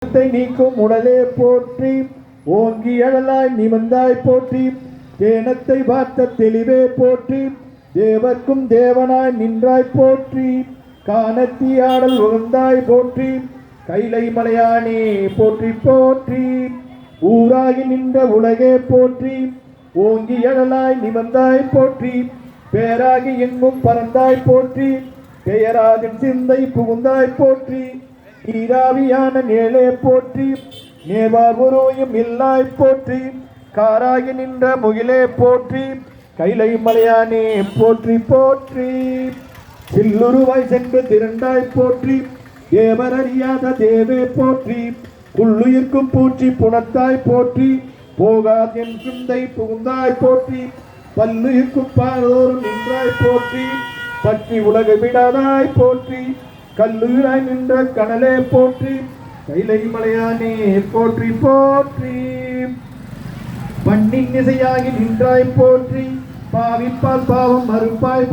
நீக்கும் உடலே போற்றி, ஓங்கி அழலாய் நிமிர்ந்தாய் போற்றி, தேனத்தை பார்த்த தெளிவே போற்றி, தேவர்க்கும் தேவனாய் நின்றாய் போற்றி, காணத்தி ஆடல் உகந்தாய் போற்றி, கைலை மலையானே போற்றி போற்றி, ஊராகி நின்ற உலகே போற்றி, ஓங்கி எழலாய் நிமிர்ந்தாய் போற்றி, பேராகி எங்கும் பறந்தாய் போற்றி, பெயராதின் சிந்தை புகுந்தாய் போற்றி, நீராவியான நேளே போற்றி, நேவாகுரோயும் இல்லாய் போற்றி, காராகி நின்ற முகிலே போற்றி, கைலை மலையானே போற்றி போற்றி, சில்லுருவாய் சென்று திரண்டாய் போற்றி, தேவர் அறியாத தேவே போற்றி, புல்லுயிர்க்கும் பூச்சி புணத்தாய் போற்றி, போகாதென் சிந்தை புகுந்தாய் போற்றி, பல்லுயிர்க்கும் பாதோறும் நின்றாய் போற்றி, பற்றி உலக விடாதாய் போற்றி, கல்லுயிராய் நின்ற கனலே போற்றி, கைலை மலையானே போற்றி போற்றி, பண்ணின் இசையாகி நின்றாய் போற்றி, பாவிப்பால் பாவம் மறுப்பாய்